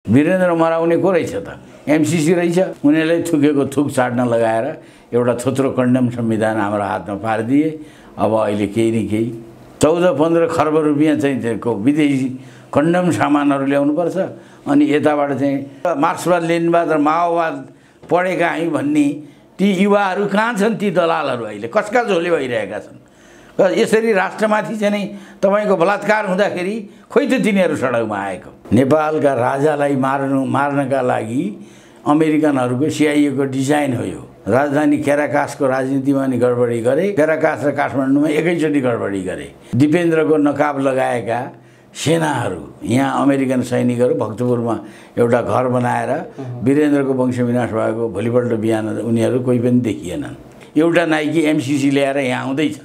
वीरेन्द्र मराउने को रहेछ त? एमसीसी रहेछ। उनीहरूले थुकेको थुक चाट्न लगाएर एउटा थोत्रो कन्डम संविधान हाम्रो हातमा पारिदिए। अब अहिले केही न केही 14-15 खर्ब रुपियाँ चाहिँ को विदेशी कन्डम सामानहरू ल्याउनुपर्छ। अनि यताबाट चाहिँ मार्क्सवाद लेनिनवाद र माओवाद पढेका हामी भन्ने ती युवाहरू कहाँ छन्? ती दलालहरू अहिले कसका झोले भइरहेका छन्? यसरी राष्ट्रमाथि चाहिँ नि तपाईँको बलात्कार हुँदाखेरि खोइ त तिनीहरू सडकमा आएको। नेपालका राजालाई मार्नका लागि अमेरिकनहरूको सिआइएको डिजाइन हो यो। राजधानी क्याराकासको राजनीतिमा नि गडबडी गरे, क्याराकास र काठमाडौँमा एकैचोटि गडबडी गरे। दिपेन्द्रको नकाब लगाएका सेनाहरू यहाँ अमेरिकन सैनिकहरू भक्तपुरमा एउटा घर बनाएर वीरेन्द्रको वंश विनाश भएको भोलिपल्ट बिहान उनीहरू कोही पनि देखिएनन्। एउटा नाइकी एमसीसी ल्याएर यहाँ आउँदैछ,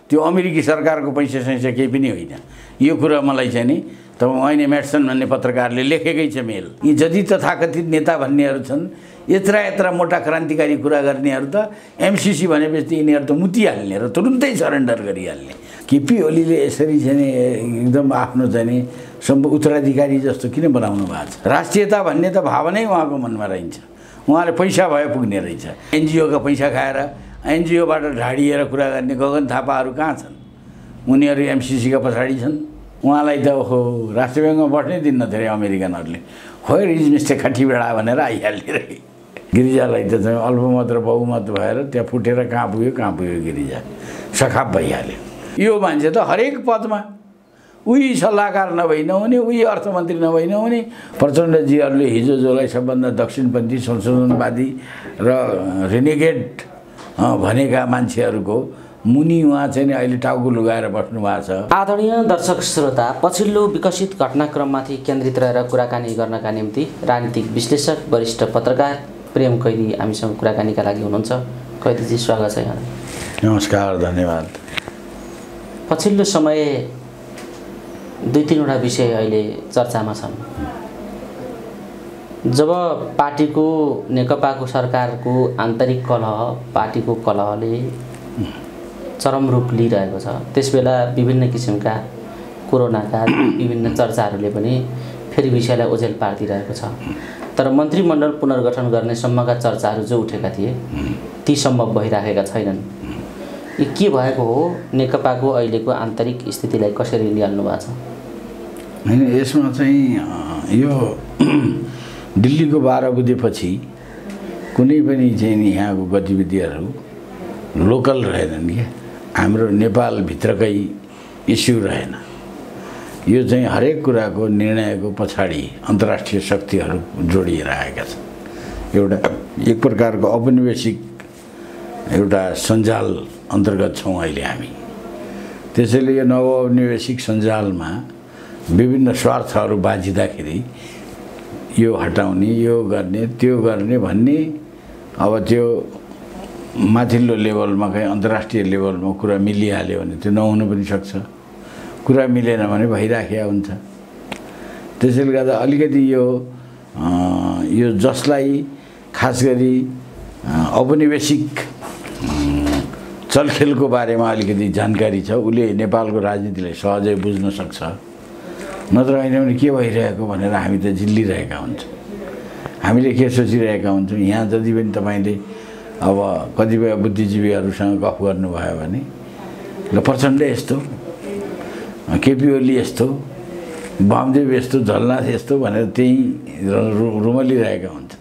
त्यो अमेरिकी सरकारको पैसा केही पनि होइन। यो कुरा मलाई चाहिँ नि ऐने म्याटसन भन्ने पत्रकारले लेखेकै छ मेल। यी जति तथाकथित नेता भन्नेहरू छन्, यत्रा मोटा क्रान्तिकारी कुरा गर्नेहरू त एमसीसी भनेपछि यिनीहरू त मुतिहाल्ने र तुरुन्तै सरेन्डर गरिहाल्ने। केपी ओलीले यसरी चाहिँ एकदम आफ्नो चाहिँ उत्तराधिकारी जस्तो किन बनाउनु भएको छ? राष्ट्रियता भन्ने त भावनै उहाँको मनमा रहन्छ। उहाँले पैसा भए पुग्ने रहेछ। एनजिओका पैसा खाएर एनजिओबाट ढाडिएर कुरा गर्ने गगन थापाहरू कहाँ छन्? उनीहरू एमसीसीका पछाडि छन्। उहाँलाई त ओहो राष्ट्रिय ब्याङ्कमा बस्नै दिन्न धेरै अमेरिकनहरूले। खोइ रिज मिस्टे खट्टी बेडा भनेर आइहाल्ने रे। गिरिजालाई त चाहिँ अल्पमत र बहुमत भएर त्यहाँ फुटेर कहाँ पुग्यो गिरिजा सखाप भइहाल्यो। यो मान्छे त हरेक पदमा उही सल्लाहकार नभई नहुने, उही अर्थमन्त्री नभई नहुने। प्रचण्डजीहरूले हिजो जसलाई सबभन्दा दक्षिणपन्थी संशोधनवादी र रेनिगेट भनेका मान्छेहरूको मुनि उहाँ चाहिँ अहिले टाउको लुगाएर बस्नु भएको छ। आदरणीय दर्शक श्रोता, पछिल्लो विकसित घटनाक्रममाथि केन्द्रित रहेर कुराकानी गर्नका निम्ति राजनीतिक विश्लेषक वरिष्ठ पत्रकार प्रेम कैदी हामीसँग कुराकानीका लागि हुनुहुन्छ। कैदीजी स्वागत छ यहाँ। नमस्कार, धन्यवाद। पछिल्लो समय 2-3 वटा विषय अहिले चर्चामा छन्। जब पार्टीको नेकपाको सरकारको आन्तरिक कलह, पार्टीको कलहले चरम रूप लिइरहेको छ, त्यसबेला विभिन्न किसिमका कोरोनाका विभिन्न चर्चाहरूले पनि फेरि विषयलाई ओझेल पारिदिरहेको छ। तर मन्त्रीमण्डल पुनर्गठन गर्ने सम्मका चर्चाहरू जो उठेका थिए ती सम्भव भइराखेका छैनन्। यो के भएको हो? नेकपाको अहिलेको आन्तरिक स्थितिलाई कसरी निहाल्नु भएको छ? होइन, यसमा चाहिँ यो दिल्लीको 12 बुधेपछि कुनै पनि चाहिँ यहाँको गतिविधिहरू लोकल रहेनन् क्या। हाम्रो नेपालभित्रकै इस्यु रहेन। यो चाहिँ हरेक कुराको निर्णयको पछाडि अन्तर्राष्ट्रिय शक्तिहरू जोडिएर आएका छन्। एउटा एक प्रकारको औपनिवेशिक एउटा सञ्जाल अन्तर्गत छौँ अहिले हामी। त्यसैले यो नवौपनिवेशिक सञ्जालमा विभिन्न स्वार्थहरू बाजिँदाखेरि यो हटाउने, यो गर्ने, त्यो गर्ने भन्ने अब त्यो माथिल्लो लेभलमा कहीँ अन्तर्राष्ट्रिय लेभलमा कुरा मिलिहाल्यो भने त्यो नहुन पनि सक्छ। कुरा मिलेन भने भइराखेको हुन्छ। त्यसैले गर्दा अलिकति यो जसलाई खास गरी औपनिवेशिक चलखेलको बारेमा अलिकति जानकारी छ उसले नेपालको राजनीतिलाई सहजै बुझ्न सक्छ। नत्र होइन भने के भइरहेको भनेर हामी त जिल्लिरहेका हुन्छौँ। हामीले के सोचिरहेका हुन्छौँ? यहाँ जति पनि तपाईँले अब कतिपय बुद्धिजीवीहरूसँग गफ गर्नुभयो भने ल प्रचण्ड यस्तो, केपी ओली यस्तो, वामदेव यस्तो, झलनाथ यस्तो भनेर त्यही रुमलिरहेका हुन्छ।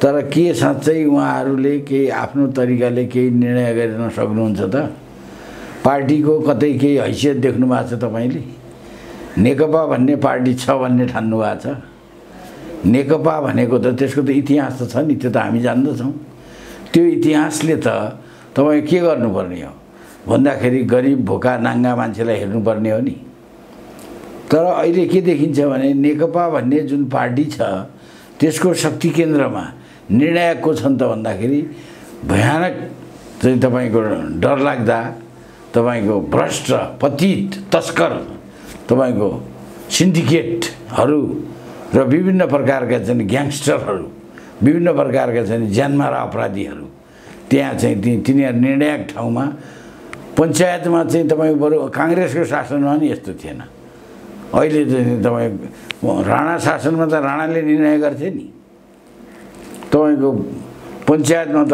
तर के साँच्चै उहाँहरूले केही आफ्नो तरिकाले केही निर्णय गर्न सक्नुहुन्छ त? पार्टीको कतै केही हैसियत देख्नु भएको छ तपाईँले? नेकपा भन्ने पार्टी छ भन्ने ठान्नु भएको छ? नेकपा भनेको त त्यसको त इतिहास त छ नि, त्यो त हामी जान्दछौँ। त्यो इतिहासले त तपाईँ के गर्नुपर्ने हो भन्दाखेरि गरिब भोका नाङ्गा मान्छेलाई हेर्नुपर्ने हो नि। तर अहिले के देखिन्छ भने नेकपा भन्ने जुन पार्टी छ त्यसको शक्ति केन्द्रमा निर्णायक को छन् त भन्दाखेरि भयानक चाहिँ तपाईँको डरलाग्दा तपाईँको भ्रष्ट पतित तस्कर तपाईँको सिन्डिकेटहरू र विभिन्न प्रकारका चाहिँ ग्याङ्स्टरहरू, विभिन्न प्रकारका चाहिँ ज्यानमारा अपराधीहरू त्यहाँ चाहिँ तिनीहरू निर्णायक ठाउँमा। पञ्चायतमा चाहिँ तपाईँको बरु काङ्ग्रेसको शासनमा नि यस्तो थिएन। अहिले चाहिँ तपाईँ राणा शासनमा त राणाले निर्णय गर्थे नि। तपाईँको पञ्चायतमा त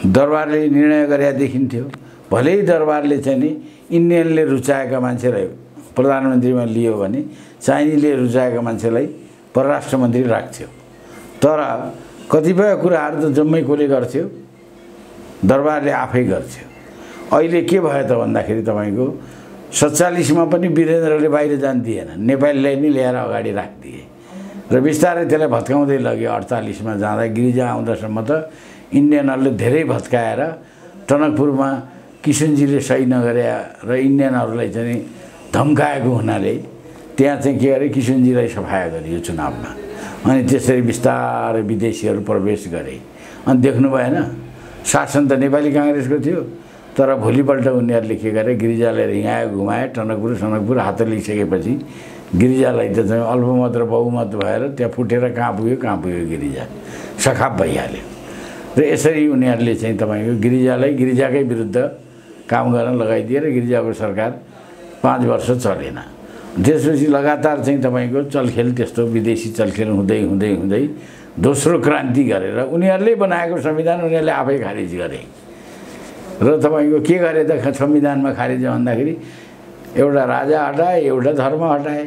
दरबारले निर्णय गरेका देखिन्थ्यो। भलै दरबारले चाहिँ नि इन्डियनले रुचाएका मान्छेलाई प्रधानमन्त्रीमा लियो भने चाइनिजले रुचाएका मान्छेलाई परराष्ट्र मन्त्री राख्थ्यो। तर कतिपय कुराहरू त जम्मै कसले गर्थ्यो? दरबारले आफै गर्थ्यो। अहिले के भयो त भन्दाखेरि तपाईँको 47मा पनि वीरेन्द्रले बाहिर जान दिएन, नेपालीलाई नै ल्याएर अगाडि राखिदिए र बिस्तारै त्यसलाई भत्काउँदै लग्यो। 48मा जाँदा गिरिजा आउँदासम्म त इन्डियनहरूले धेरै भत्काएर टनकपुरमा किसनजीले सही नगरे र इन्डियनहरूलाई चाहिँ धम्काएको हुनाले त्यहाँ चाहिँ के गरे, किसनजीलाई सफाया गरियो चुनावमा। अनि त्यसरी बिस्तारै विदेशीहरू प्रवेश गरे। अनि देख्नु भएन, शासन त नेपाली काङ्ग्रेसको थियो, तर भोलिपल्ट उनीहरूले के गरे, गिरिजालाई रिङायो घुमाए। टनकपुर हात लिइसकेपछि गिरिजालाई त चाहिँ अल्पमत र बहुमत भएर त्यहाँ फुटेर कहाँ पुग्यो गिरिजा, सखाप भइहाल्यो। र यसरी उनीहरूले चाहिँ तपाईँको गिरिजालाई गिरिजाकै विरुद्ध काम गर्न लगाइदिए र गिरिजाको सरकार 5 वर्ष चलेन। त्यसपछि लगातार चाहिँ तपाईँको चलखेल, त्यस्तो विदेशी चलखेल हुँदै हुँदै हुँदै दोस्रो क्रान्ति गरेर उनीहरूले बनाएको संविधान उनीहरूले आफै खारिज गरे। र तपाईँको के गरे त संविधानमा खारिज भन्दाखेरि एउटा राजा हटाए, एउटा धर्म हटाए।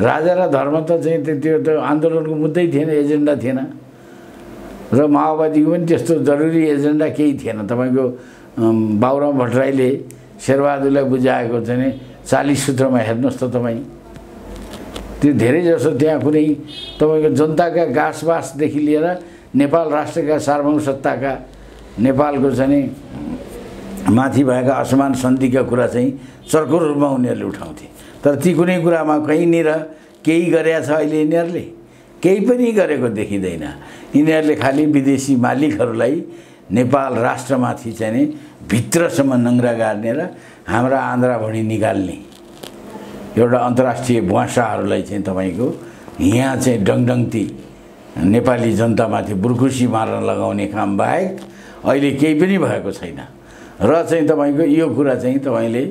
राजा र धर्म त चाहिँ त्यो त आन्दोलनको मुद्दै थिएन, एजेन्डा थिएन। र माओवादीको पनि त्यस्तो जरुरी एजेन्डा केही थिएन। तपाईँको बाबुराम भट्टराईले शेरबहादुरलाई बुझाएको चाहिँ 40 सूत्रमा हेर्नुहोस् त तपाईँ। त्यो धेरै जसो त्यहाँ कुनै तपाईँको जनताका गाँसबासदेखि लिएर नेपाल राष्ट्रका सार्वभौम सत्ताका, नेपालको चाहिँ माथि भएका असमान सन्धिका कुरा चाहिँ चर्को रूपमा उनीहरूले उठाउँथे। तर ती कुनै कुरामा कहीँनिर केही गरेका छ अहिले यिनीहरूले? केही पनि गरेको देखिँदैन। यिनीहरूले खालि विदेशी मालिकहरूलाई नेपाल राष्ट्रमाथि चाहिँ नि भित्रसम्म नङ्ग्रा गार्ने र हाम्रा आन्द्रा भुँडी निकाल्ने एउटा अन्तर्राष्ट्रिय बुवासाहरूलाई चाहिँ तपाईँको यहाँ चाहिँ डङडङ्ती नेपाली जनतामाथि बुर्खुसी मार्न लगाउने काम बाहेक अहिले केही पनि भएको छैन। र चाहिँ तपाईँको यो कुरा चाहिँ तपाईँले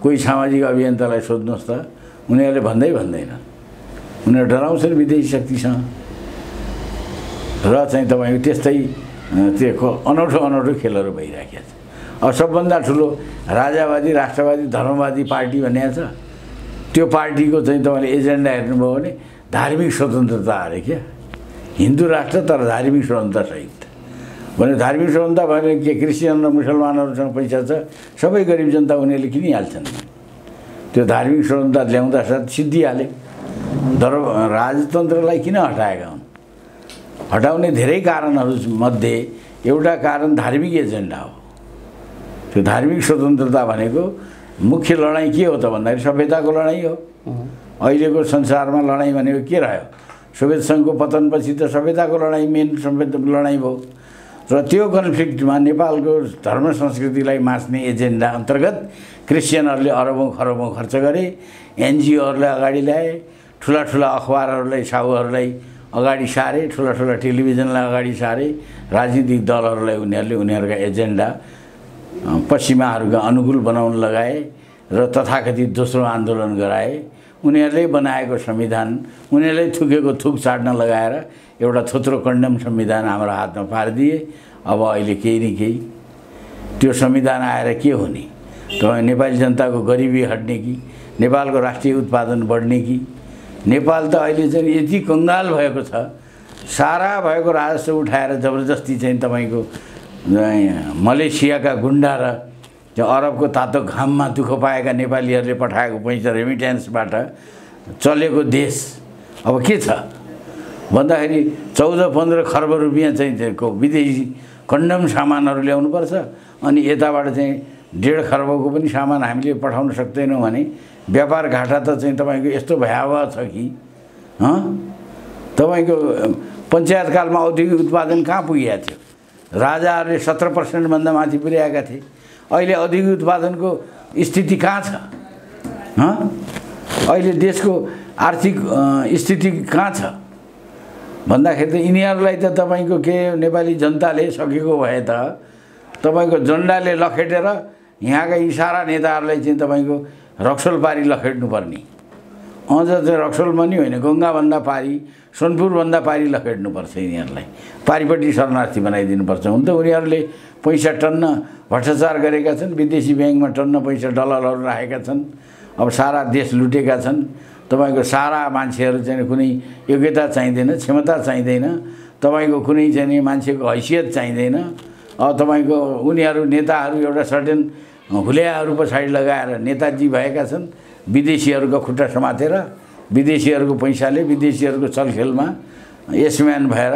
कोही सामाजिक अभियन्तालाई सोध्नुहोस् त, उनीहरूले भन्दैन। उनीहरू डराउँछन् विदेशी शक्तिसँग। र चाहिँ तपाईँको त्यस्तै त्यो अनौठो खेलहरू भइराखेको छ। अब सबभन्दा ठुलो राजावादी, राष्ट्रवादी, धर्मवादी पार्टी भन्ने छ। त्यो पार्टीको चाहिँ तपाईँले एजेन्डा हेर्नुभयो भने धार्मिक स्वतन्त्रता अरे क्या, हिन्दू राष्ट्र तर धार्मिक स्वतन्त्रता सहित। भने धार्मिक स्वतन्त्रता भने के, क्रिस्चियन र मुसलमानहरूसँग पैसा छ, सबै गरिब जनता उनीहरूले किनिहाल्छन्। त्यो धार्मिक स्वतन्त्रता ल्याउँदा साथ सिद्धिहाले। राजतन्त्रलाई किन हटाएका हुन्? हटाउने धेरै कारणहरू मध्ये एउटा कारण धार्मिक एजेन्डा हो। त्यो धार्मिक स्वतन्त्रता भनेको मुख्य लडाइँ के हो त भन्दाखेरि सभ्यताको लडाइँ हो। अहिलेको संसारमा लडाइँ भनेको के रह्यो? सोभियत सङ्घको पतनपछि त सभ्यताको लडाइँ मेन लडाइँ भयो। र त्यो कन्फ्लिक्टमा नेपालको धर्म संस्कृतिलाई मास्ने एजेन्डा अन्तर्गत क्रिस्चियनहरूले अरबौँ खरबौँ खर्च गरे, एनजिओहरूलाई अगाडि ल्याए, ठुला अखबारहरूलाई, साहुहरूलाई अगाडि सारे, ठुला टेलिभिजनलाई अगाडि सारे, राजनीतिक दलहरूलाई उनीहरूका एजेन्डा पश्चिमाहरूका अनुकूल बनाउन लगाए र तथाकथित दोस्रो आन्दोलन गराए। उनीहरूले बनाएको संविधान उनीहरूले थुकेको थुक चाड्न लगाएर एउटा थोत्रो कन्डम संविधान हाम्रो हातमा पारिदिए। अब अहिले केही न केही त्यो संविधान आएर के हुने? तपाईँ नेपाली जनताको गरिबी हट्ने कि नेपालको राष्ट्रिय उत्पादन बढ्ने कि? नेपाल त अहिले चाहिँ यति कङ्गाल भएको छ, सारा भएको राजस्व उठाएर जबरजस्ती चाहिँ तपाईँको मलेसियाका गुन्डा र त्यो अरबको तातो घाममा दुःख पाएका नेपालीहरूले पठाएको पैसा रेमिट्यान्सबाट चलेको देश अब के छ भन्दाखेरि 14-15 खर्ब रुपियाँ चाहिँ विदेशी कन्डम सामानहरू ल्याउनुपर्छ। अनि यताबाट चाहिँ 1.5 खर्बको पनि सामान हामीले पठाउन सक्दैनौँ भने व्यापार घाटा त चाहिँ तपाईँको यस्तो भयावह छ कि तपाईँको पञ्चायतकालमा औद्योगिक उत्पादन कहाँ पुगेको थियो? राजाहरूले 17% भन्दा माथि पुर्याएका थिए। अहिले औद्योगिक उत्पादनको स्थिति कहाँ छ? अहिले देशको आर्थिक स्थिति कहाँ छ भन्दाखेरि त यिनीहरूलाई त तपाईँको के नेपाली जनताले सकेको भए त तपाईँको झन्डाले लखेटेर यहाँका यी सारा नेताहरूलाई चाहिँ तपाईँको रक्सोल पारी लखेट्नुपर्ने अझ चाहिँ रक्सोलमा नि होइन, गङ्गाभन्दा पारी, सोनपुरभन्दा पारी लखेट्नुपर्छ यिनीहरूलाई, पारिपट्टि शरणार्थी बनाइदिनुपर्छ। हुन त उनीहरूले पैसा टन्न भ्रष्टाचार गरेका छन्, विदेशी ब्याङ्कमा टन्न पैसा डलरहरू राखेका छन्, अब सारा देश लुटेका छन्। तपाईँको सारा मान्छेहरू चाहिँ कुनै योग्यता चाहिँदैन, क्षमता चाहिँदैन, तपाईँको कुनै चाहिँ मान्छेको हैसियत चाहिँदैन। अब तपाईँको उनीहरू नेताहरू एउटा सर्टेन हुलियाहरू पछाडि लगाएर नेताजी भएका छन्, विदेशीहरूको खुट्टा समातेर, विदेशीहरूको पैसाले, विदेशीहरूको चलखेलमा यसम्यान भएर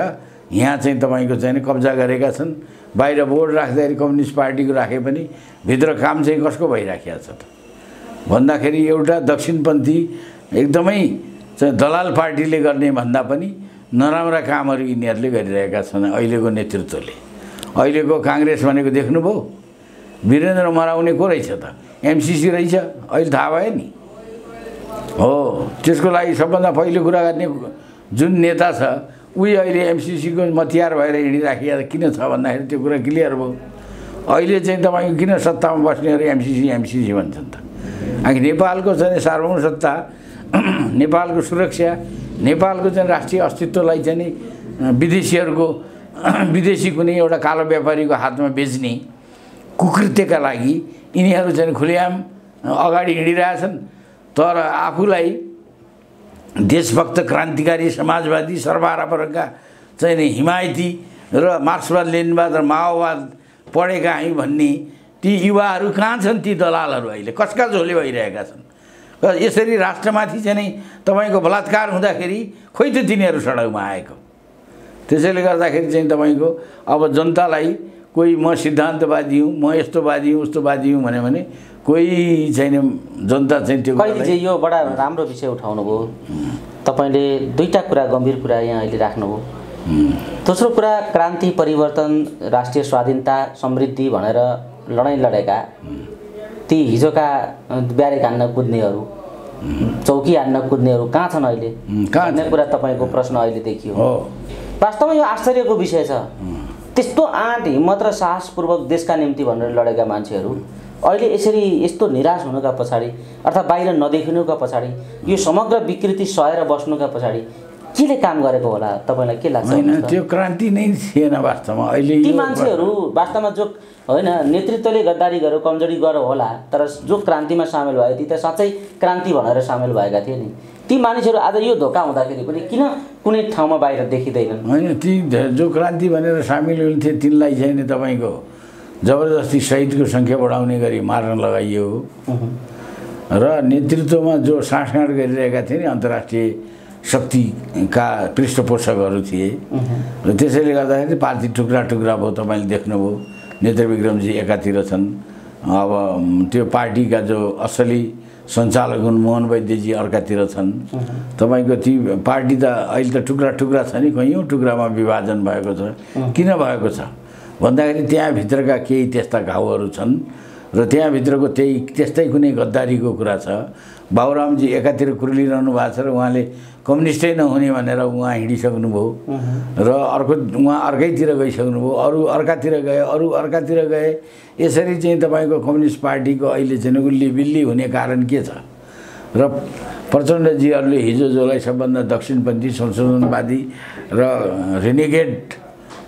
यहाँ चाहिँ तपाईँको चाहिँ कब्जा गरेका छन्। बाहिर बोर्ड राख्दाखेरि कम्युनिस्ट पार्टीको राखे पनि भित्र काम चाहिँ कसको भइराखेको छ त भन्दाखेरि एउटा दक्षिणपन्थी एकदमै चाहिँ दलाल पार्टीले गर्ने भन्दा पनि नराम्रा कामहरू यिनीहरूले गरिरहेका छन् अहिलेको नेतृत्वले। अहिलेको काङ्ग्रेस भनेको देख्नुभयो, वीरेन्द्र मराउने को रहेछ त? एमसिसी रहेछ, अहिले थाहा भयो नि। हो, त्यसको लागि सबभन्दा पहिलो कुरा गर्ने जुन नेता छ उही अहिले एमसिसीको मतियार भएर हिँडिराखेको किन छ भन्दाखेरि त्यो कुरा क्लियर भयो। अहिले चाहिँ तपाईँको किन सत्तामा बस्नेहरू एमसिसी भन्छन् त? आखिर नेपालको चाहिँ सार्वभौम सत्ता, नेपालको सुरक्षा, नेपालको चाहिँ राष्ट्रिय अस्तित्वलाई चाहिँ विदेशीहरूको विदेशी कुनै एउटा कालो व्यापारीको हातमा बेच्ने कुकृत्यका लागि यिनीहरू चाहिँ खुलेआम अगाडि हिँडिरहेछन्। तर आफूलाई देशभक्त क्रान्तिकारी समाजवादी सर्वहारापरका चाहिँ नि हिमायती र मार्क्सवाद लेनिनवाद र माओवाद पढेका हामी भन्ने ती युवाहरू कहाँ छन्? ती दलालहरू अहिले कसका झोले भइरहेका छन्। यसरी राष्ट्रमाथि चाहिँ नि तपाईँको बलात्कार हुँदाखेरि खोइ त तिनीहरू सडकमा आएको। त्यसैले गर्दाखेरि चाहिँ तपाईँको अब जनतालाई कोही म सिद्धान्तवादी हुँ, म यस्तोवादी हुँ, उस्तोवादी हुँ भने कोही छैन। जनता चाहिँ त्यो कहिले चाहिँ यो बडा राम्रो विषय उठाउनु भयो तपाईँले। दुईवटा कुरा गम्भीर कुरा यहाँ अहिले राख्नुभयो। दोस्रो कुरा क्रान्ति, परिवर्तन, राष्ट्रिय स्वाधीनता, समृद्धि भनेर लडाइँ लडेका ती हिजोका ब्यारेक हान्न कुद्नेहरू, चौकी हान्न कुद्नेहरू कहाँ छन् अहिले भन्ने कुरा तपाईँको प्रश्न अहिले देखियो। वास्तवमा यो आश्चर्यको विषय छ। त्यस्तो आँट, हिम्मत र साहसपूर्वक देशका निम्ति भनेर लडेका मान्छेहरू अहिले यसरी यस्तो निराश हुनुका पछाडि अर्थात् बाहिर नदेखिनुका पछाडि, यो समग्र विकृति सहेर बस्नुका पछाडि केले काम गरेको होला तपाईँलाई के लाग्छ? होइन, त्यो क्रान्ति नै थिएन वास्तवमा। अहिले ती मान्छेहरू वास्तवमा जो होइन नेतृत्वले गद्दारी गर्यो, कमजोरी गर्यो होला, तर जो क्रान्तिमा सामेल भयो ती त साँच्चै क्रान्ति भनेर सामेल भएका थिए नि। ती मानिसहरू आज यो धोका हुँदाखेरि पनि किन कुनै ठाउँमा बाहिर देखिँदैनन्? होइन, ती जो क्रान्ति भनेर सामेल हुन्थे तिनलाई चाहिँ नि तपाईँको जबरजस्ती शहीदको सङ्ख्या बढाउने गरी मार्न लगाइयो र नेतृत्वमा जो साँठगाँठ गरिरहेका थिए नि अन्तर्राष्ट्रिय शक्तिका पृष्ठपोषकहरू थिए र त्यसैले गर्दाखेरि पार्टी टुक्रा टुक्रा भयो। तपाईँले देख्नुभयो नेत्र विक्रमजी एकातिर छन्, अब त्यो पार्टीका जो असली सञ्चालक हुन् मोहन वैद्यजी अर्कातिर छन्। तपाईँको ती पार्टी त अहिले त टुक्रा टुक्रा छ नि, कैयौँ टुक्रामा विभाजन भएको छ। किन भएको छ भन्दाखेरि त्यहाँभित्रका केही त्यस्ता घाउहरू छन् र त्यहाँभित्रको त्यस्तै कुनै गद्दारीको कुरा छ। बाबुरामजी एकातिर कुर्लिरहनु भएको छ र उहाँले कम्युनिस्टै नहुने भनेर उहाँ हिँडिसक्नुभयो र उहाँ अर्कैतिर गइसक्नुभयो, अरू अर्कातिर गए, अरू अर्कातिर गए। यसरी चाहिँ तपाईँको कम्युनिस्ट पार्टीको अहिले चाहिँ उल्ली बिल्ली हुने कारण के छ? र प्रचण्डजीहरूले हिजो जसलाई सबभन्दा दक्षिणपन्थी संशोधनवादी र रेनिगेट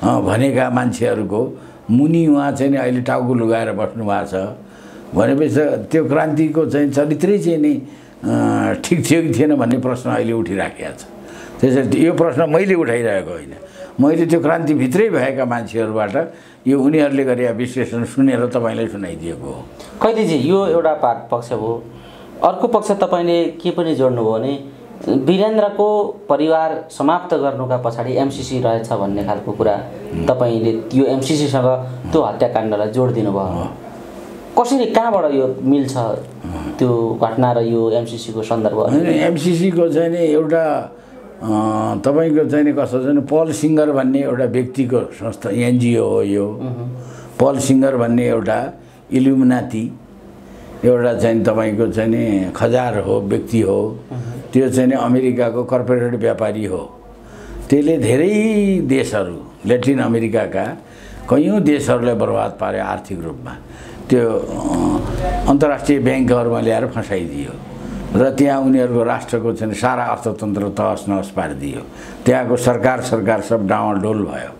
भनेका मान्छेहरूको मुनि उहाँ चाहिँ अहिले टाउको लुगाएर बस्नु भएको छ भनेपछि त्यो क्रान्तिको चाहिँ चरित्रै चाहिँ नि ठिक थियो कि थिएन भन्ने प्रश्न अहिले उठिराखेको छ। त्यसैले यो प्रश्न मैले उठाइरहेको होइन, मैले त्यो क्रान्तिभित्रै भएका मान्छेहरूबाट यो उनीहरूले गरेका विश्लेषण सुनेर तपाईँलाई सुनाइदिएको हो। कैदीजी, यो एउटा पक्ष भयो। अर्को पक्ष तपाईँले के पनि जोड्नुभयो भने वीरेन्द्रको परिवार समाप्त गर्नुका पछाडि एमसिसी रहेछ भन्ने खालको कुरा तपाईँले यो एमसिसीसँग त्यो हत्याकाण्डलाई जोड दिनुभयो। कसरी, कहाँबाट यो मिल्छ त्यो घटना र यो एमसिसीको सन्दर्भ? एमसिसीको चाहिँ नि एउटा तपाईँको चाहिँ नि कस्तो छ भने पल सिङ्गर भन्ने एउटा व्यक्तिको संस्था एनजिओ हो यो। पल सिङ्गर भन्ने एउटा इल्युमिनाती एउटा चाहिँ तपाईँको चाहिँ नि खजार हो, व्यक्ति हो। त्यो चाहिँ नि अमेरिकाको कर्पोरेट व्यापारी हो। त्यसले धेरै देशहरू, ल्याटिन अमेरिकाका कैयौँ देशहरूलाई बर्बाद पार्यो आर्थिक रूपमा। त्यो अन्तर्राष्ट्रिय ब्याङ्कहरूमा ल्याएर फसाइदियो। र त्यहाँ उनीहरूको राष्ट्रको चाहिँ सारा अर्थतन्त्र तहस नहस पारिदियो। त्यहाँको सरकार सब डावाडोल भयो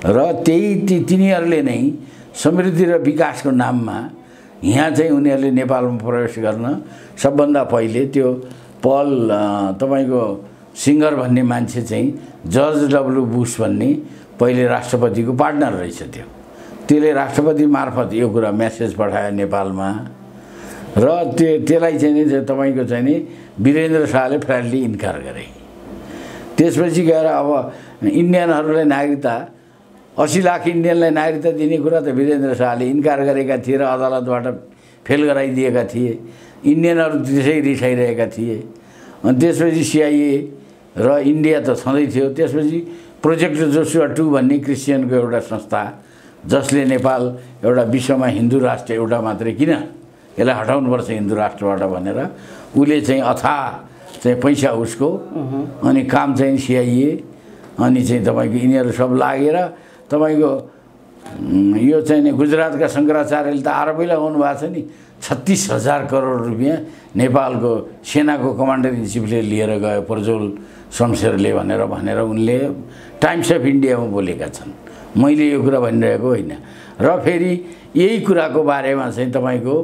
र तिनीहरूले नै समृद्धि र विकासको नाममा यहाँ चाहिँ उनीहरूले नेपालमा प्रवेश गर्न सबभन्दा पहिले त्यो पल तपाईँको सिङ्गर भन्ने मान्छे चाहिँ जर्ज डब्लु बुश भन्ने पहिले राष्ट्रपतिको पार्टनर रहेछ। त्यसले राष्ट्रपति मार्फत यो कुरा मेसेज पठायो नेपालमा र त्यसलाई चाहिँ नि तपाईँको चाहिँ नि वीरेन्द्र शाहले फ्ल्याटली इन्कार गरे। त्यसपछि गएर अब इन्डियनहरूलाई नागरिकता 80 लाख इन्डियनलाई नागरिकता दिने कुरा त वीरेन्द्र शाहले इन्कार गरेका थिए र अदालतबाट फेल गराइदिएका थिए। इन्डियनहरू त्यसै रिसाइरहेका थिए। अनि त्यसपछि CIA र इन्डिया त छँदै थियो। त्यसपछि प्रोजेक्ट जोसुवा 2 भन्ने क्रिस्चियनको एउटा संस्था जसले नेपाल एउटा विश्वमा हिन्दू राष्ट्र एउटा मात्रै किन यसलाई हटाउनुपर्छ हिन्दू राष्ट्रबाट भनेर उसले चाहिँ अथाह चाहिँ पैसा उसको अनि काम चाहिँ CIA अनि चाहिँ तपाईँको यिनीहरू सब लागेर तपाईँको यो चाहिँ नि गुजरातका शङ्कराचार्यले त आरोपै लगाउनु भएको छ नि 36,000 करोड रुपियाँ नेपालको सेनाको कमान्डर इन चिफले लिएर गयो प्रज्वल शमशेरले भनेर उनले टाइम्स अफ इन्डियामा बोलेका छन्। मैले यो कुरा भनिरहेको होइन। र फेरि यही कुराको बारेमा चाहिँ तपाईँको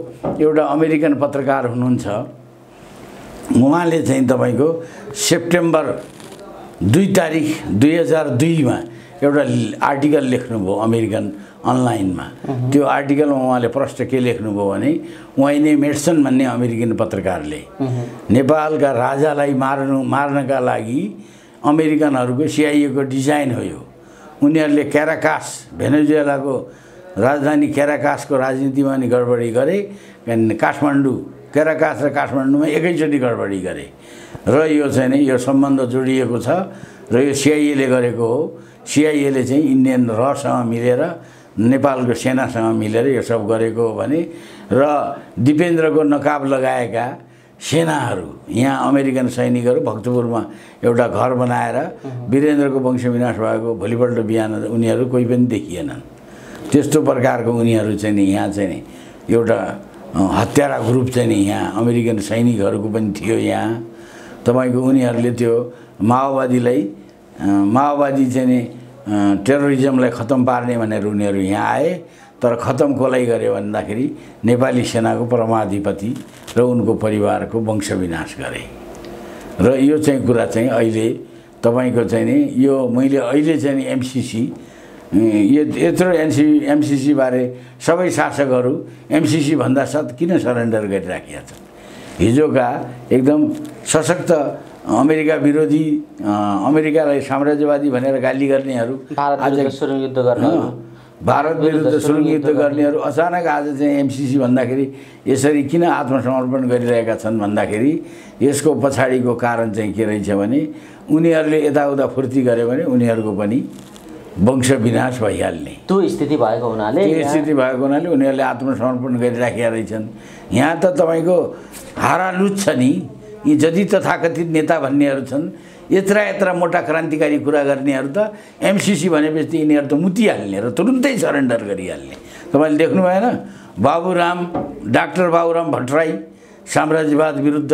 एउटा अमेरिकन पत्रकार हुनुहुन्छ, उहाँले चाहिँ तपाईँको सेप्टेम्बर 2 तारिक 2002 एउटा आर्टिकल लेख्नुभयो अमेरिकन अनलाइनमा। त्यो आर्टिकलमा उहाँले प्रश्न के लेख्नुभयो भने वाइने मेड्सन भन्ने अमेरिकन पत्रकारले नेपालका राजालाई मार्नका लागि अमेरिकनहरूको CIA को डिजाइन हो यो। उनीहरूले क्याराकास भेनेजुएलाको राजधानी क्याराकासको राजनीतिमा नि गडबडी गरे। काठमाडौँ क्याराकास र काठमाडौँमा एकैचोटि गडबडी गरे र यो चाहिँ नि यो सम्बन्ध जोडिएको छ र यो CIA ले गरेको हो। CIA ले चाहिँ इन्डियन रसँग मिलेर नेपालको सेनासँग मिलेर यो सब गरेको हो भने र दिपेन्द्रको नकाब लगाएका सेनाहरू यहाँ अमेरिकन सैनिकहरू भक्तपुरमा एउटा घर बनाएर वीरेन्द्रको वंश विनाश भएको भोलिपल्ट बिहान उनीहरू कोही पनि देखिएनन्। त्यस्तो प्रकारको उनीहरू चाहिँ नि यहाँ चाहिँ नि एउटा हत्यारा ग्रुप चाहिँ नि यहाँ अमेरिकन सैनिकहरूको पनि थियो। यहाँ तपाईँको उनीहरूले त्यो माओवादी चाहिँ नि टेरोरिजमलाई खत्तम पार्ने भनेर उनीहरू यहाँ आए। तर खत्तम कसलाई गरे भन्दाखेरि नेपाली सेनाको परमाधिपति र उनको परिवारको वंश विनाश गरे। र यो चाहिँ कुरा चाहिँ अहिले तपाईँको चाहिँ नि यो मैले अहिले चाहिँ नि MCC यत्रो MCC बारे सबै शासकहरू MCC भन्दा साथ किन सरेन्डर गरिराखेका छन्। हिजोका एकदम सशक्त अमेरिका विरोधी अमेरिकालाई साम्राज्यवादी भनेर गाली गर्नेहरू भारत विरुद्ध सुरुङ युद्ध गर्नेहरू अचानक आज चाहिँ MCC भन्दाखेरि यसरी किन आत्मसमर्पण गरिरहेका छन् भन्दाखेरि यसको पछाडिको कारण चाहिँ के रहेछ भने उनीहरूले यताउता फुर्ती गरे भने उनीहरूको पनि वंश विनाश भइहाल्ने त्यो स्थिति भएको हुनाले उनीहरूले आत्मसमर्पण गरिराखेका रहेछन्। यहाँ त तपाईँको हारालुत छ नि यी जति तथाकथित नेता भन्नेहरू छन् यत्रा मोटा क्रान्तिकारी कुरा गर्नेहरू त MCC भनेपछि यिनीहरू त मुतिहाल्ने र तुरुन्तै सरेन्डर गरिहाल्ने। तपाईँले देख्नु भएन डाक्टर बाबुराम भट्टराई साम्राज्यवाद विरुद्ध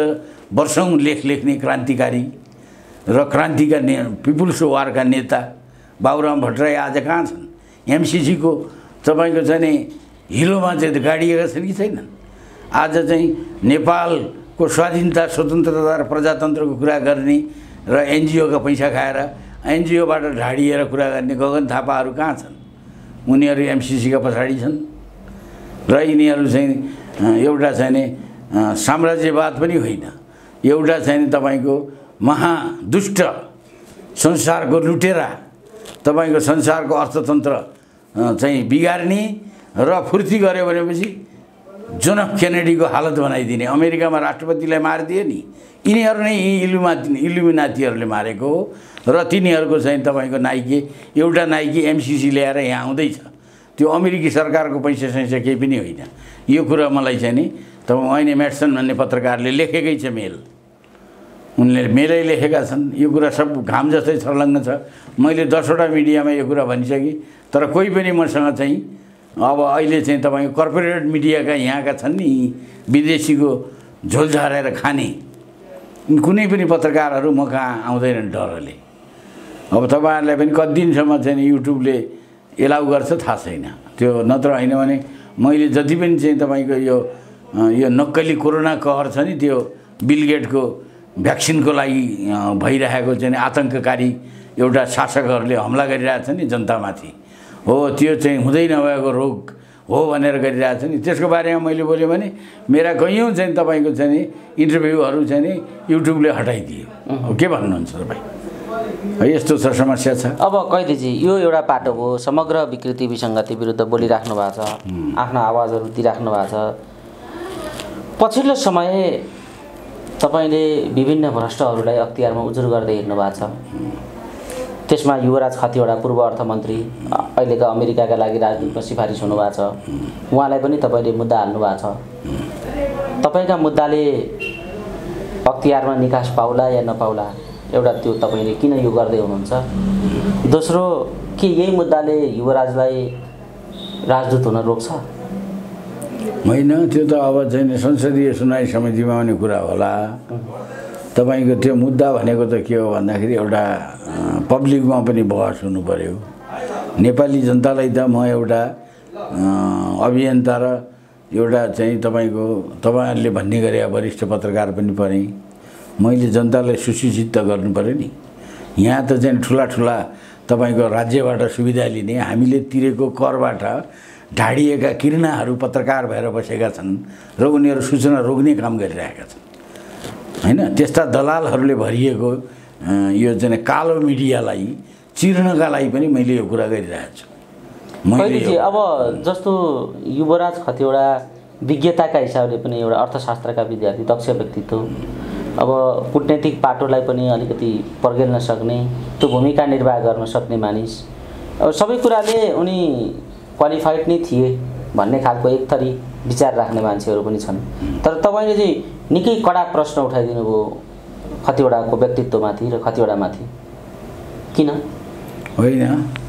वर्षौं लेख्ने क्रान्तिकारी र क्रान्तिका पिपुल्स वारका नेता बाबुराम भट्टराई आज कहाँ छन्? MCC को तपाईँको चाहिँ हिलोमा चाहिँ गाडिएका छन् कि छैनन्? आज चाहिँ नेपालको स्वाधीनता स्वतन्त्रता र प्रजातन्त्रको कुरा गर्ने र NGO का पैसा खाएर NGO बाट ढाडिएर कुरा गर्ने गगन थापाहरू कहाँ छन्? उनीहरू MCC का पछाडि छन् र यिनीहरू चाहिँ एउटा चाहिँ साम्राज्यवाद पनि होइन, एउटा चाहिँ तपाईँको महादुष्ट संसारको लुटेरा तपाईँको संसारको अर्थतन्त्र चाहिँ बिगार्ने र फुर्ती गर्यो भनेपछि जोन एफ केनेडीको हालत बनाइदिने। अमेरिकामा राष्ट्रपतिलाई मारिदिए नि यिनीहरू नै इल्युमिनातीहरूले मारेको हो र तिनीहरूको चाहिँ तपाईँको एउटा नाइकी MCC ल्याएर यहाँ आउँदैछ। त्यो अमेरिकी सरकारको पैसा केही पनि होइन। यो कुरा मलाई चाहिँ नि तपाईँ वाइने मेड्सन भन्ने पत्रकारले लेखेकै छ मेल, उनले मेलै लेखेका छन्। यो कुरा सब घाम जस्तै छर्लङ्ग छ। मैले 10वटा मिडियामा यो कुरा भनिसकेँ तर कोही पनि मसँग चाहिँ अब अहिले चाहिँ तपाईँको कर्पोरेट मिडियाका यहाँका छन् नि विदेशीको झोल झारेर खाने कुनै पनि पत्रकारहरू म कहाँ आउँदैनन् डरले। अब तपाईँहरूलाई पनि कति दिनसम्म चाहिँ युट्युबले एलाउ गर्छ थाहा छैन। त्यो नत्र होइन भने मैले जति पनि चाहिँ तपाईँको यो नक्कली कोरोना कहर छ नि, त्यो बिल गेटको भ्याक्सिनको लागि भइरहेको चाहिँ आतङ्ककारी एउटा शासकहरूले हमला गरिरहेछ नि जनतामाथि, हो त्यो चाहिँ हुँदै नभएको रोग हो भनेर गरिरहेछ नि। त्यसको बारेमा मैले बोलेँ भने मेरा कैयौँ चाहिँ तपाईँको चाहिँ इन्टरभ्यूहरू चाहिँ युट्युबले हटाइदियो। के भन्नुहुन्छ तपाईँ? यस्तो छ समस्या छ। अब कैदीजी यो एउटा पाटो हो, समग्र विकृति विसङ्गति विरुद्ध बोलिराख्नु भएको छ, आफ्नो आवाजहरू दिइराख्नु भएको छ। पछिल्लो समय तपाईँले विभिन्न भ्रष्टहरूलाई अख्तियारमा उजुर गर्दै हिँड्नु भएको छ। त्यसमा युवराज खतिवडा पूर्व अर्थमन्त्री अहिलेका अमेरिकाका लागि राजदूतमा सिफारिस हुनुभएको छ, उहाँलाई पनि तपाईँले मुद्दा हाल्नु भएको छ। तपाईँका मुद्दाले अख्तियारमा निकास पाउला या नपाउला, एउटा त्यो तपाईँले किन यो गर्दै हुनुहुन्छ? दोस्रो, के यही मुद्दाले युवराजलाई राजदूत हुन रोक्छ? होइन, त्यो त अब चाहिँ संसदीय सुनवाई समितिमा आउने कुरा होला। तपाईँको त्यो मुद्दा भनेको त के हो भन्दाखेरि एउटा पब्लिकमा पनि बहस हुनु पर्यो। नेपाली जनतालाई त म एउटा अभियन्ता र एउटा चाहिँ तपाईँहरूले भन्ने गरे वरिष्ठ पत्रकार पनि परेँ। मैले जनतालाई सुसूचित त गर्नु पर्यो नि। यहाँ त चाहिँ ठुला ठुला तपाईँको राज्यबाट सुविधा लिने, हामीले तिरेको करबाट ढाडिएका किर्नाहरू पत्रकार भएर बसेका छन् र उनीहरू सूचना रोक्ने काम गरिरहेका छन् होइन। त्यस्ता दलालहरूले भरिएको यो चाहिँ कालो मिडियालाई चिर्नका लागि पनि मैले यो कुरा गरिरहेको छु। मैले अब जस्तो युवराज खतिवडा विज्ञताका हिसाबले पनि एउटा अर्थशास्त्रका विद्यार्थी, दक्ष व्यक्तित्व, अब कूटनैतिक पाटोलाई पनि अलिकति पर्गेल्न सक्ने, त्यो भूमिका निर्वाह गर्न सक्ने मानिस, अब सबै कुराले उनी क्वालिफाइड नै थिए भन्ने खालको एक थरी विचार राख्ने मान्छेहरू पनि छन्। तर तपाईँले चाहिँ निकै कडा प्रश्न उठाइदिनु भयो खतिवडाको व्यक्तित्वमाथि र खतिवडामाथि, किन? होइन,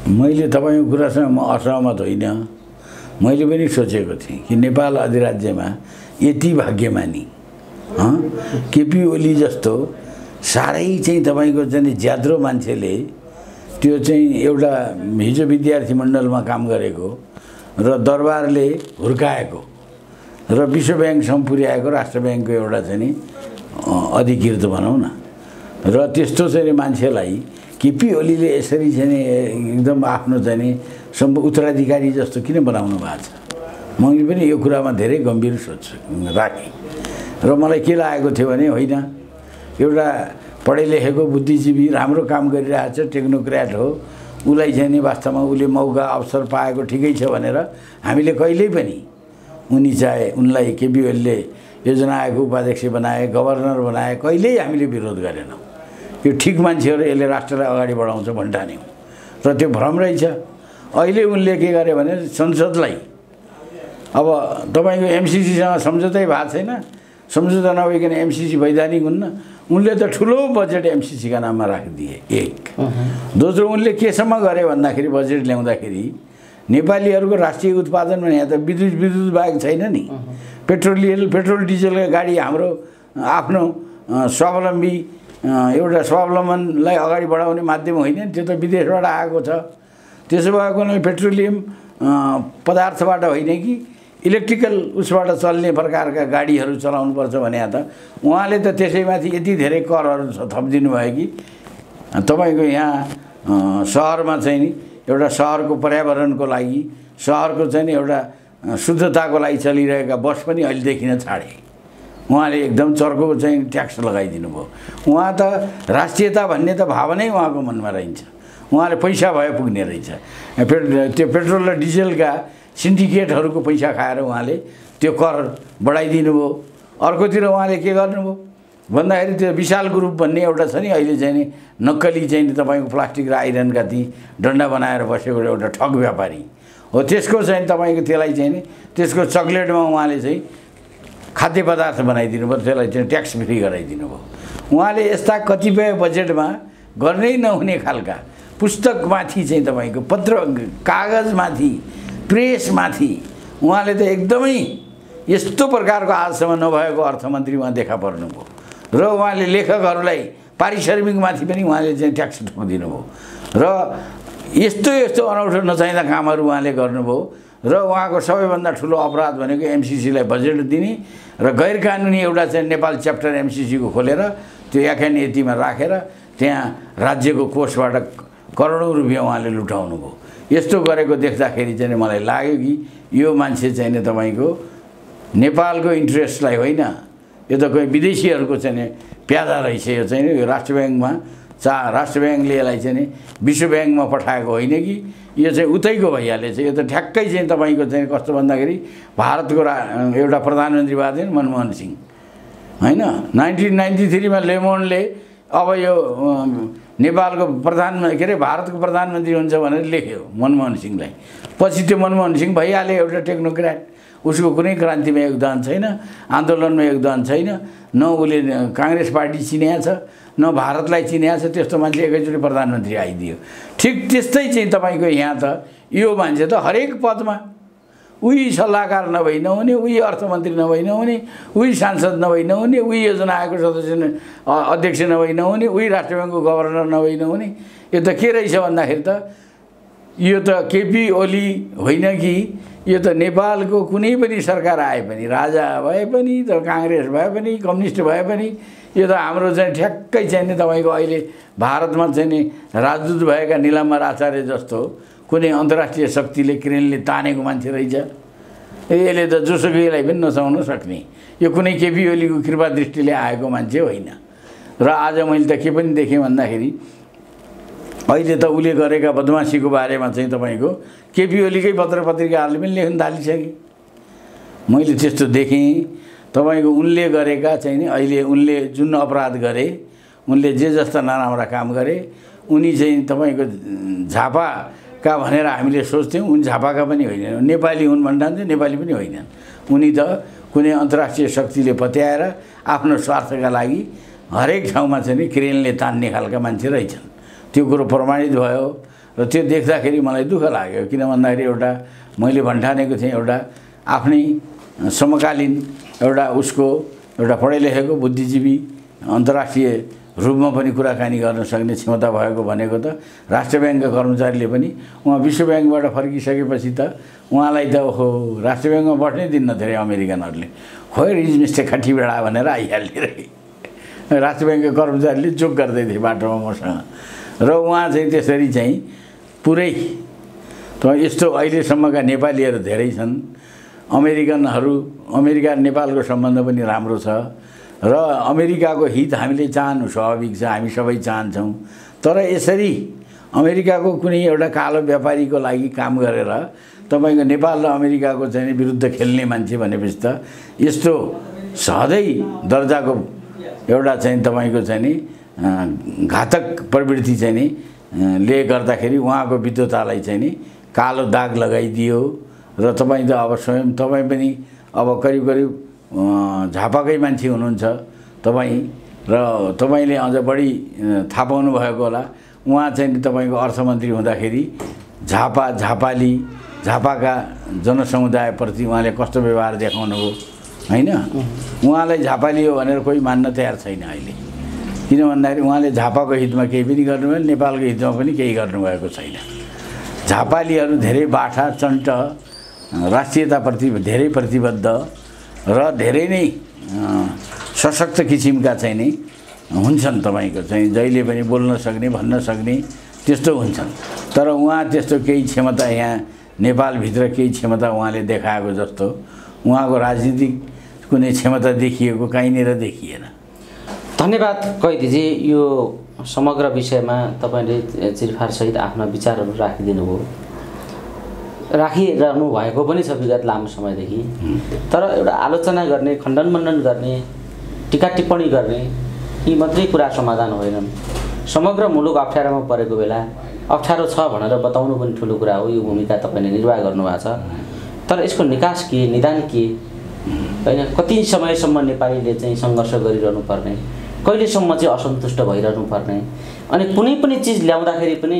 मैले तपाईँको कुरासँग म असहमत होइन। मैले पनि सोचेको थिएँ कि नेपाल अधिराज्यमा यति भाग्यमानी केपी ओली जस्तो साह्रै चाहिँ तपाईँको चाहिँ ज्याद्रो मान्छेले त्यो चाहिँ एउटा हिजो विद्यार्थी मण्डलमा काम गरेको र दरबारले हुर्काएको र विश्व ब्याङ्कसम्म पुर्याएको राष्ट्र ब्याङ्कको एउटा चाहिँ अधिकृत भनौँ न, र त्यस्तो चाहिँ मान्छेलाई केपी ओलीले यसरी चाहिँ एकदम आफ्नो चाहिँ उत्तराधिकारी जस्तो किन बनाउनु भएको छ? मैले पनि यो कुरामा धेरै गम्भीर सोच राखेँ र मलाई के लागेको थियो भने होइन, एउटा पढे लेखेको बुद्धिजीवी राम्रो काम गरिरहेछ, टेक्नोक्र्याट हो, उसलाई चाहिँ वास्तवमा उसले मौका अवसर पाएको ठिकै छ भनेर हामीले कहिल्यै पनि उनलाई केपी ओलीले योजना आयोगको उपाध्यक्ष बनाए, गभर्नर बनाए, कहिल्यै हामीले विरोध गरेनौँ। यो ठिक मान्छेहरू यसले राष्ट्रलाई अगाडि बढाउँछ भन्ठान्यौँ र त्यो भ्रम रहेछ। अहिले उनले के गरे भने संसदलाई, अब तपाईँको एमसिसीसँग सम्झौतै भएको छैन, सम्झौता नभइकन एमसिसी वैधानिक हुन्न। उनले त ठुलो बजेट एमसिसीका नाममा राखिदिए। एक दोस्रो, उनले केसम्म गरे भन्दाखेरि बजेट ल्याउँदाखेरि नेपालीहरूको राष्ट्रिय उत्पादन भने यहाँ त विद्युत बाहेक छैन नि। पेट्रोल डिजलका गाडी हाम्रो आफ्नो स्वावलम्बी एउटा स्वावलम्बनलाई अगाडि बढाउने माध्यम होइन, त्यो त विदेशबाट आएको छ। त्यसो भएको पेट्रोलियम पदार्थबाट होइन कि इलेक्ट्रिकल उसबाट चल्ने प्रकारका गाडीहरू चलाउनुपर्छ भने त उहाँले त त्यसैमाथि यति धेरै करहरू थपिदिनु भयो कि तपाईँको यहाँ सहरमा चाहिँ नि एउटा सहरको पर्यावरणको लागि, सहरको चाहिँ एउटा शुद्धताको लागि चलिरहेका बस पनि अहिले देखिन छाडे। उहाँले एकदम चर्को चाहिँ ट्याक्स लगाइदिनु भयो। उहाँ त राष्ट्रियता भन्ने त भावनै उहाँको मनमा रहन्छ। उहाँले पैसा भए पुग्ने रहेछ। त्यो पेट्रोल र डिजलका सिन्डिकेटहरूको पैसा खाएर उहाँले त्यो कर बढाइदिनु भयो। अर्कोतिर उहाँले के गर्नुभयो भन्दाखेरि त्यो विशाल ग्रुप भन्ने एउटा छ नि अहिले चाहिँ नि नक्कली चाहिँ तपाईँको प्लास्टिक र आइरनका ती डन्डा बनाएर बसेको एउटा ठग व्यापारी हो। त्यसको चाहिँ तपाईँको त्यसलाई चाहिँ नि त्यसको चक्लेटमा उहाँले चाहिँ खाद्य पदार्थ बनाइदिनु भयो, त्यसलाई चाहिँ ट्याक्स फ्री गराइदिनु भयो। उहाँले यस्ता कतिपय बजेटमा गर्नै नहुने खालका पुस्तकमाथि चाहिँ तपाईँको पत्र कागजमाथि प्रेसमाथि उहाँले त एकदमै यस्तो प्रकारको आजसम्म नभएको अर्थमन्त्री उहाँ देखा पर्नुभयो र उहाँले लेखकहरूलाई पारिश्रमिकमाथि पनि उहाँले चाहिँ ट्याक्स ठोकिदिनु भयो र यस्तो यस्तो अनौठो नचाहिँदा कामहरू उहाँले गर्नुभयो र उहाँको सबैभन्दा ठुलो अपराध भनेको एमसिसीलाई बजेट दिने र गैर कानुनी एउटा चाहिँ नेपाल च्याप्टर एमसिसीको खोलेर त्यो यतिमा राखेर त्यहाँ राज्यको कोषबाट करोडौँ रुपियाँ उहाँले लुटाउनु भयो। यस्तो गरेको देख्दाखेरि चाहिँ मलाई लाग्यो कि यो मान्छे चाहिँ नि तपाईँको नेपालको इन्ट्रेस्टलाई होइन, यो त कोही विदेशीहरूको चाहिँ प्यादा रहेछ। यो चाहिँ यो राष्ट्र ब्याङ्कमा राष्ट्र ब्याङ्कले यसलाई चाहिँ विश्व ब्याङ्कमा पठाएको होइन कि यो चाहिँ उतैको भइहालेछ। यो त ठ्याक्कै चाहिँ तपाईँको चाहिँ कस्तो भन्दाखेरि भारतको एउटा प्रधानमन्त्री भएको थियो मनमोहन सिंह होइन। 1993 लेमोनले अब यो नेपालको के अरे भारतको प्रधानमन्त्री हुन्छ भनेर लेख्यो मनमोहन सिंहलाई। पछि त्यो मनमोहन सिंह भइहाल्यो एउटा टेक्नोक्र्याट, उसको कुनै क्रान्तिमा योगदान छैन, आन्दोलनमा योगदान छैन, न उसले काङ्ग्रेस पार्टी चिनेको छ न भारतलाई चिनेको छ। त्यस्तो मान्छे एकैचोटि प्रधानमन्त्री आइदियो। ठिक त्यस्तै चाहिँ तपाईँको यहाँ त यो मान्छे त हरेक पदमा उही सल्लाहकार नभई नहुने, उही अर्थमन्त्री नभई नहुने, उही सांसद नभई नहुने, उही योजना आयोगको सदस्य अध्यक्ष नभई नहुने, उही राष्ट्र ब्याङ्कको गभर्नर नभई नहुने। यो त के रहेछ भन्दाखेरि त यो त केपी ओली होइन कि यो त नेपालको कुनै पनि सरकार आए पनि, राजा भए पनि त काङ्ग्रेस भए पनि कम्युनिस्ट भए पनि यो त हाम्रो चाहिँ ठ्याक्कै चाहिँ नि तपाईँको अहिले भारतमा चाहिँ नि राजदूत भएका नीलाम्बर आचार्य जस्तो कुनै अन्तर्राष्ट्रिय शक्तिले क्रेनले तानेको मान्छे रहेछ। यसले त जोसुकैलाई पनि नचाउन सक्ने, यो कुनै केपी ओलीको कृपा दृष्टिले आएको मान्छे होइन। र आज मैले त के पनि देखेँ भन्दाखेरि अहिले त उसले गरेका बदमासीको बारेमा चाहिँ तपाईँको केपी ओलीकै पत्र पत्रिकाहरूले पनि लेख्न थालिसके। मैले त्यस्तो देखेँ। तपाईँको उनले गरेका चाहिँ नि अहिले उनले जुन अपराध गरे, उनले जे जस्ता नराम्रा काम गरे, उनी चाहिँ तपाईँको झापाका भनेर हामीले सोच्थ्यौँ। उनी झापाका पनि होइनन्, नेपाली हुन् भन्ठान्थ्यो, नेपाली पनि होइनन्। उनी त कुनै अन्तर्राष्ट्रिय शक्तिले पत्याएर आफ्नो स्वार्थका लागि हरेक ठाउँमा चाहिँ नि क्रेनले तान्ने खालका मान्छे रहेछन्। त्यो कुरो प्रमाणित भयो र त्यो देख्दाखेरि मलाई दुःख लाग्यो। किन भन्दाखेरि एउटा मैले भन्ठानेको थिएँ एउटा आफ्नै समकालीन एउटा उसको एउटा पढे लेखेको बुद्धिजीवी अन्तर्राष्ट्रिय रूपमा पनि कुराकानी गर्न सक्ने क्षमता भएको भनेको त राष्ट्र ब्याङ्कका कर्मचारीले पनि उहाँ विश्व ब्याङ्कबाट फर्किसकेपछि त उहाँलाई त ओहो राष्ट्र ब्याङ्कमा बस्नै दिन्न धेरै अमेरिकनहरूले। वेयर इज मिस्टर खट्टीबेडा भनेर आइहाल्ने रहे। राष्ट्र ब्याङ्कका कर्मचारीले जोक गर्दै थिए बाटोमा मसँग। र उहाँ चाहिँ त्यसरी चाहिँ पुरै त यस्तो अहिलेसम्मका नेपालीहरू धेरै छन्। अमेरिका नेपालको सम्बन्ध पनि राम्रो छ र अमेरिकाको हित हामीले चाहनु स्वाभाविक छ, हामी सबै चाहन्छौँ। तर यसरी अमेरिकाको कुनै एउटा कालो व्यापारीको लागि काम गरेर तपाईँको नेपाल र अमेरिकाको चाहिँ विरुद्ध खेल्ने मान्छे भनेपछि त यस्तो सहजै दर्जाको एउटा चाहिँ तपाईँको चाहिँ नि घातक प्रवृत्ति चाहिँ नि ले गर्दाखेरि उहाँको विद्वतालाई चाहिँ नि कालो दाग लगाइदियो। र तपाईँ त अब स्वयं तपाईँ पनि अब करिब करिब झापाकै मान्छे हुनुहुन्छ तपाईँ, र तपाईँले अझ बढी थाहा पाउनु भएको होला। उहाँ चाहिँ तपाईँको अर्थमन्त्री हुँदाखेरि झापाली झापाका जनसमुदायप्रति उहाँले कस्तो व्यवहार देखाउनु भयो होइन। उहाँलाई झापाली हो भनेर कोही मान्न तयार छैन अहिले। किन भन्दाखेरि उहाँले झापाको हितमा केही पनि गर्नुभयो, नेपालको हितमा पनि केही गर्नुभएको छैन। झापालीहरू धेरै बाठा चन्ट, राष्ट्रियताप्रति धेरै प्रतिबद्ध र धेरै नै सशक्त किसिमका चाहिँ नि हुन्छन्। तपाईँको चाहिँ जहिले पनि बोल्न सक्ने भन्न सक्ने त्यस्तो हुन्छन्। तर उहाँ त्यस्तो केही क्षमता यहाँ नेपालभित्र केही क्षमता उहाँले देखाएको जस्तो उहाँको राजनीतिक कुनै क्षमता देखिएको कहीँनिर देखिएन। धन्यवाद कैदीजी। यो समग्र विषयमा तपाईँले चिरफारसहित आफ्ना विचारहरू राखिरहनु भएको पनि छ विगत लामो समयदेखि। तर एउटा आलोचना गर्ने, खण्डन मण्डन गर्ने, टिका टिप्पणी गर्ने यी मात्रै कुरा समाधान होइनन्। समग्र मुलुक अप्ठ्यारोमा परेको बेला अप्ठ्यारो छ भनेर बताउनु पनि ठुलो कुरा हो। यो भूमिका तपाईँले निर्वाह गर्नुभएको छ। तर यसको निकास के, निदान के होइन? कति समयसम्म नेपालीले चाहिँ सङ्घर्ष गरिरहनु पर्ने, कहिलेसम्म चाहिँ असन्तुष्ट भइरहनु पर्ने, अनि कुनै पनि चिज ल्याउँदाखेरि पनि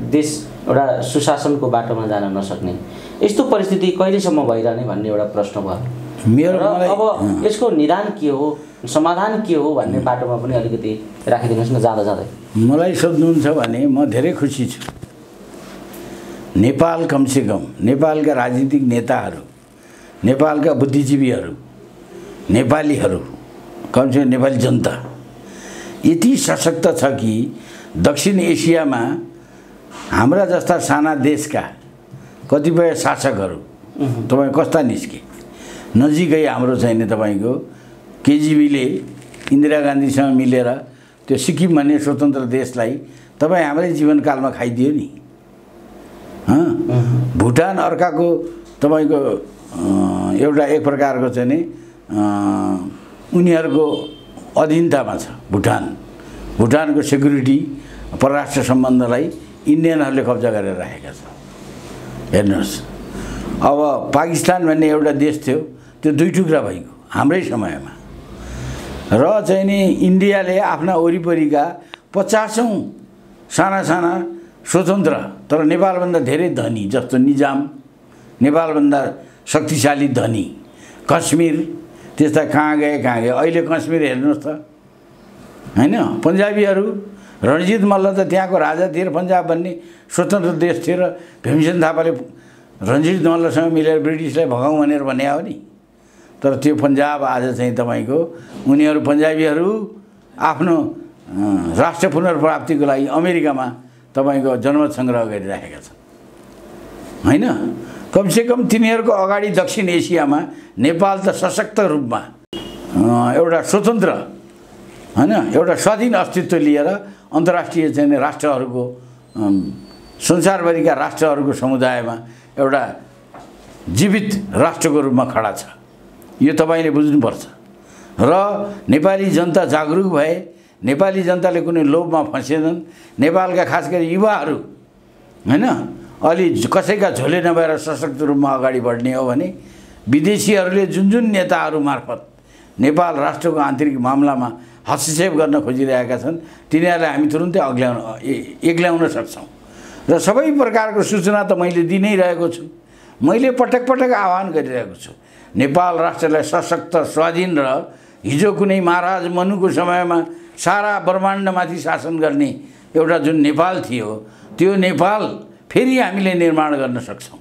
देश एउटा सुशासनको बाटोमा जान नसक्ने यस्तो परिस्थिति कहिलेसम्म भइरहने भन्ने एउटा प्रश्न भयो मेरो। अब यसको निदान के हो, समाधान के हो भन्ने बाटोमा पनि अलिकति राखिदिनुहोस् न जाँदा जाँदै। मलाई सोध्नुहुन्छ भने म धेरै खुसी छु। नेपाल कमसेकम नेपालका राजनीतिक नेताहरू, नेपालका बुद्धिजीवीहरू, नेपालीहरू, कमसेकम नेपाली जनता यति सशक्त छ कि दक्षिण एसियामा हाम्रा जस्ता साना देशका कतिपय शासकहरू तपाईँ कस्ता निस्के। नजिकै हाम्रो चाहिँ नि तपाईँको केजिबीले इन्दिरा गान्धीसँग मिलेर त्यो सिक्किम भन्ने स्वतन्त्र देशलाई तपाईँ हाम्रै जीवनकालमा खाइदियो नि। भुटान अर्काको तपाईँको एउटा एक प्रकारको चाहिँ नि उनीहरूको अधीनतामा छ। भुटानको सेक्युरिटी परराष्ट्र सम्बन्धलाई इन्डियनहरूले कब्जा गरेर राखेका छन्। हेर्नुहोस्, अब पाकिस्तान भन्ने एउटा देश थियो, त्यो दुई टुक्रा भएको हाम्रै समयमा। र चाहिँ नि इन्डियाले आफ्ना वरिपरिका 50औं साना साना स्वतन्त्र तर नेपालभन्दा धेरै धनी, जस्तो निजाम, नेपालभन्दा शक्तिशाली धनी, कश्मीर, त्यस्ता कहाँ गए। अहिले कश्मीर हेर्नुहोस् त, होइन? पन्जाबीहरू, रणजित मल्ल त त्यहाँको राजा थिए, पन्जाब भन्ने स्वतन्त्र देश थियो र भीमसेन थापाले रणजित मल्लसँग मिलेर ब्रिटिसलाई भगाउँ भनेर भने हो नि। तर त्यो पन्जाब आज चाहिँ तपाईँको उनीहरू पन्जाबीहरू आफ्नो राष्ट्र पुनर्प्राप्तिको लागि अमेरिकामा तपाईँको जनमत सङ्ग्रह गरिराखेका छन्, होइन? कमसेकम तिनीहरूको अगाडि दक्षिण एसियामा नेपाल त सशक्त रूपमा एउटा स्वतन्त्र, होइन, एउटा स्वाधीन अस्तित्व लिएर अन्तर्राष्ट्रिय चाहिँ राष्ट्रहरूको, संसारभरिका राष्ट्रहरूको समुदायमा एउटा जीवित राष्ट्रको रूपमा खडा छ। यो तपाईँले बुझ्नुपर्छ। र नेपाली जनता जागरुक भए, नेपाली जनताले कुनै लोभमा फँसेनन्। नेपालका खास गरी युवाहरू, होइन, अलि कसैका झोले नभएर सशक्त रूपमा अगाडि बढ्ने हो भने विदेशीहरूले जुन जुन नेताहरू मार्फत नेपाल राष्ट्रको आन्तरिक मामलामा हस्तक्षेप गर्न खोजिरहेका छन् तिनीहरूलाई हामी तुरुन्तै एक्ल्याउन सक्छौँ। र सबै प्रकारको सूचना त मैले दिनै रहेको छु। मैले पटक पटक आह्वान गरिरहेको छु, नेपाल राष्ट्रलाई सशक्त, स्वाधीन र हिजो कुनै महाराज मनुको समयमा सारा ब्रह्माण्डमाथि शासन गर्ने एउटा जुन नेपाल थियो, त्यो नेपाल फेरि हामीले निर्माण गर्न सक्छौँ।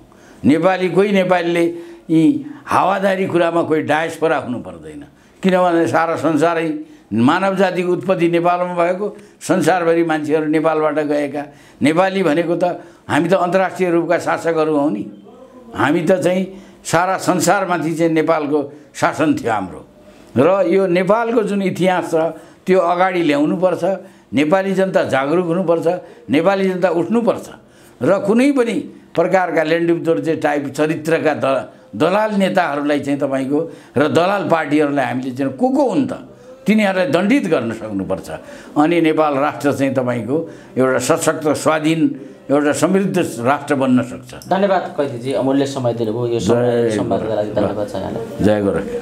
कोही नेपालीले यी हावादारी कुरामा कोही डायस्पोरा हुनु पर्दैन, किनभने सारा संसारै मानव जातिको उत्पत्ति नेपालमा भएको, संसारभरि मान्छेहरू नेपालबाट गएका। नेपाली भनेको त हामी त अन्तर्राष्ट्रिय रूपका शासकहरू हौँ नि। हामी त चाहिँ सारा संसारमाथि चाहिँ नेपालको शासन थियो हाम्रो। र यो नेपालको जुन इतिहास छ त्यो अगाडि ल्याउनुपर्छ। नेपाली जनता जागरुक हुनुपर्छ, नेपाली जनता उठ्नुपर्छ। र कुनै पनि प्रकारका ल्यान्डुप टाइप चरित्रका दलाल नेताहरूलाई चाहिँ तपाईँको र दलाल पार्टीहरूलाई हामीले चाहिँ को हुन् त तिनीहरूलाई दण्डित गर्न सक्नुपर्छ। अनि नेपाल राष्ट्र चाहिँ तपाईँको एउटा सशक्त, स्वाधीन, एउटा समृद्ध राष्ट्र बन्न सक्छ। धन्यवाद कैदीजी, अमूल्य समय दिनुभयो। यो समय संवादका लागि धन्यवाद छ यहाँलाई। जय गोरखा।